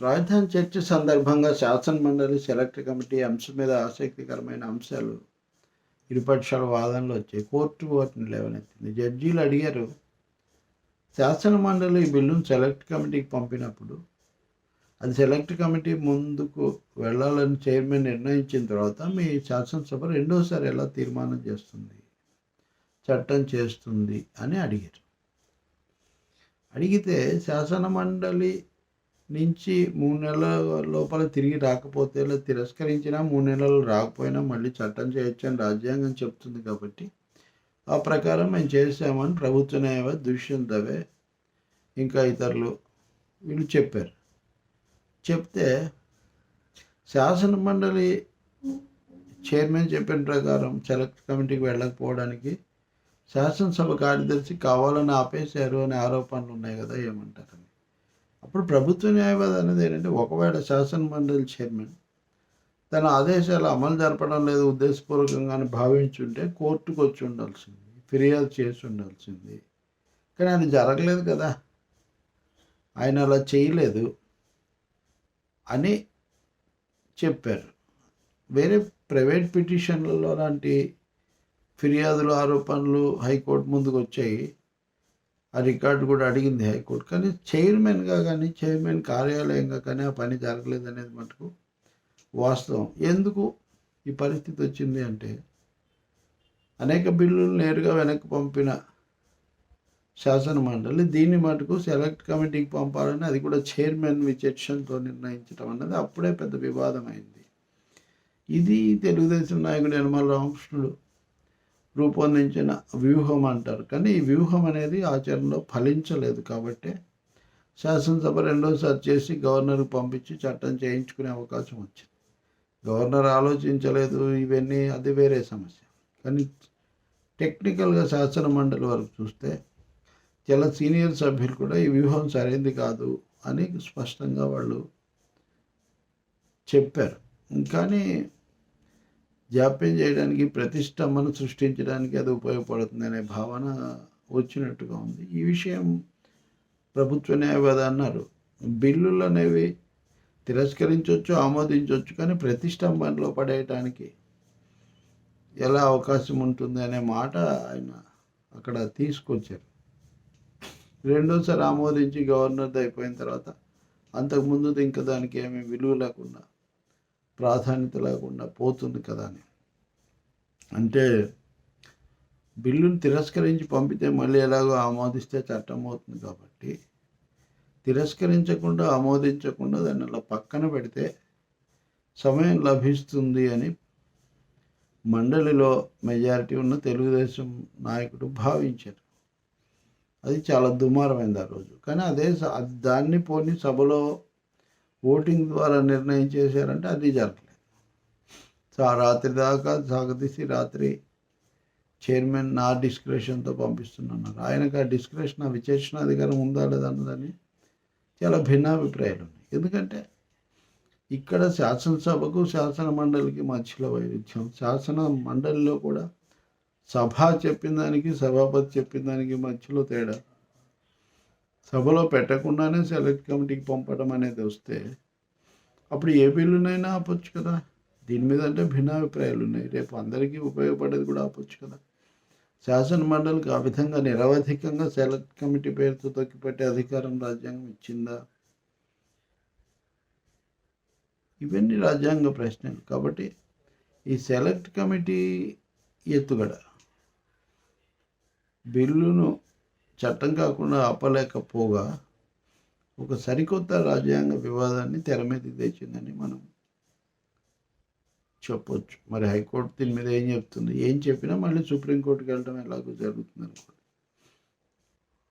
రాజధాని చర్చ సందర్భంగా శాసనమండలి సెలెక్ట్ కమిటీ అంశం మీద ఆసక్తికరమైన అంశాలు ఇరుపక్షాల వాదనలు వచ్చాయి. కోర్టు వాటిని లేవనెత్తింది. జడ్జీలు అడిగారు, శాసనమండలి బిల్లును సెలెక్ట్ కమిటీకి పంపినప్పుడు అది సెలెక్ట్ కమిటీ ముందుకు వెళ్ళాలని చైర్మన్ నిర్ణయించిన తర్వాత మీ శాసనసభ రెండోసారి ఎలా తీర్మానం చేస్తుంది, చట్టం చేస్తుంది అని అడిగారు. అడిగితే శాసనమండలి నుంచి 3 నెలల లోపల తిరిగి రాకపోతే, లేదా తిరస్కరించినా 3 నెలలు రాకపోయినా మళ్ళీ చట్టం చేయొచ్చని రాజ్యాంగం చెప్తుంది. కాబట్టి ఆ ప్రకారం మేము చేసామని ప్రభుత్వ న్యాయవాది దుష్యంత్ దవే ఇంకా ఇతరులు వీళ్ళు చెప్పారు. చెప్తే శాసనమండలి చైర్మన్ చెప్పిన ప్రకారం సెలెక్ట్ కమిటీకి వెళ్ళకపోవడానికి శాసనసభ కార్యదర్శి కావాలని ఆపేశారు అనే ఆరోపణలు ఉన్నాయి కదా, ఏమంటారని. అప్పుడు ప్రభుత్వ న్యాయవాది అనేది ఏంటంటే, ఒకవేళ శాసనమండలి చైర్మన్ తన ఆదేశాలు అమలు జరపడం లేదు ఉద్దేశపూర్వకంగానే భావించుంటే కోర్టుకు వచ్చి ఉండాల్సింది, ఫిర్యాదు చేసి ఉండాల్సింది. కానీ అది జరగలేదు కదా, ఆయన అలా చేయలేదు అని చెప్పారు. వేరే ప్రైవేట్ పిటిషన్లలో లాంటి ఫిర్యాదులు, ఆరోపణలు హైకోర్టు ముందుకు వచ్చాయి. ఆ రికార్డు కూడా అడిగింది హైకోర్టు. కానీ చైర్మన్గా కానీ, చైర్మన్ కార్యాలయంగా కానీ ఆ పని జరగలేదు అనేది మటుకు వాస్తవం. ఎందుకు ఈ పరిస్థితి వచ్చింది అంటే, అనేక బిల్లులు నేరుగా వెనక్కి పంపిన శాసనమండలి దీన్ని మటుకు సెలెక్ట్ కమిటీకి పంపాలని, అది కూడా చైర్మన్ విచక్షణతో నిర్ణయించడం అన్నది అప్పుడే పెద్ద వివాదం అయింది. ఇది తెలుగుదేశం నాయకుడు యనమల రామకృష్ణుడు రూపొందించిన వ్యూహం అంటారు. కానీ ఈ వ్యూహం అనేది ఆచరణలో ఫలించలేదు. కాబట్టి శాసనసభ రెండోసారి చేసి గవర్నర్కి పంపించి చట్టం చేయించుకునే అవకాశం వచ్చింది. గవర్నర్ ఆలోచించలేదు ఇవన్నీ, అది వేరే సమస్య. కానీ టెక్నికల్గా శాసనమండలి వరకు చూస్తే చాలా సీనియర్ సభ్యులు కూడా ఈ వ్యూహం సరైనది కాదు అని స్పష్టంగా వాళ్ళు చెప్పారు. కానీ జాప్యం చేయడానికి, ప్రతిష్టంభన సృష్టించడానికి అది ఉపయోగపడుతుంది అనే భావన వచ్చినట్టుగా ఉంది. ఈ విషయం ప్రభుత్వ న్యాయవాది అన్నారు, బిల్లులు అనేవి తిరస్కరించవచ్చు, ఆమోదించవచ్చు, కానీ ప్రతిష్టంభనలో పడేయటానికి ఎలా అవకాశం ఉంటుంది అనే మాట ఆయన అక్కడ తీసుకొచ్చారు. రెండోసారి ఆమోదించి గవర్నర్ది అయిపోయిన తర్వాత అంతకుముందుది ఇంకా దానికి ఏమీ విలువ లేకుండా, ప్రాధాన్యత లేకుండా పోతుంది కదా అని. అంటే బిల్లును తిరస్కరించి పంపితే మళ్ళీ ఎలాగో ఆమోదిస్తే చట్టం అవుతుంది. కాబట్టి తిరస్కరించకుండా, ఆమోదించకుండా దాన్ని అలా పక్కన పెడితే సమయం లభిస్తుంది అని మండలిలో మెజారిటీ ఉన్న తెలుగుదేశం నాయకుడు భావించారు. అది చాలా దుమారమైంది ఆ రోజు. కానీ దాన్ని పోని సభలో ఓటింగ్ ద్వారా నిర్ణయం చేశారంటే అది జరగలేదు. రాత్రి దాకా సాగదీసి రాత్రి చైర్మన్ నా డిస్క్రిషన్తో పంపిస్తున్నారు. ఆయనకు ఆ డిస్క్రిషన్, ఆ విచక్షణ అధికారం ఉందా లేదా అన్నదని చాలా భిన్నాభిప్రాయాలు ఉన్నాయి. ఎందుకంటే ఇక్కడ శాసనసభకు, శాసన మండలికి మధ్యలో వైరుధ్యం. శాసన మండలిలో కూడా సభ చెప్పిన దానికి, సభాపతి చెప్పిన దానికి మధ్యలో తేడా. సభలో పెట్టకుండానే సెలెక్ట్ కమిటీకి పంపడం అనేది వస్తే అప్పుడు ఏ బిల్లునైనా ఆపొచ్చు కదా. దీని మీద అంటే భిన్నాభిప్రాయాలు ఉన్నాయి. రేపు అందరికీ ఉపయోగపడేది కూడా ఆపొచ్చు కదా. శాసన మండలికి ఆ విధంగా నిరవధికంగా సెలెక్ట్ కమిటీ పేరుతో తొక్కిపెట్టే అధికారం రాజ్యాంగం ఇచ్చిందా? ఇవన్నీ రాజ్యాంగ ప్రశ్నలు. కాబట్టి ఈ సెలెక్ట్ కమిటీ ఎత్తుగడ బిల్లును చట్టం కాకుండా ఆపలేకపోగా ఒక సరికొత్త రాజ్యాంగ వివాదాన్ని తెర మీదకి తెచ్చిందని మనం చెప్పొచ్చు. మరి హైకోర్టు దీని మీద ఏం చెప్తుంది? ఏం చెప్పినా మళ్ళీ సుప్రీంకోర్టుకి వెళ్ళడం ఎలాగో జరుగుతుంది అనుకోండి.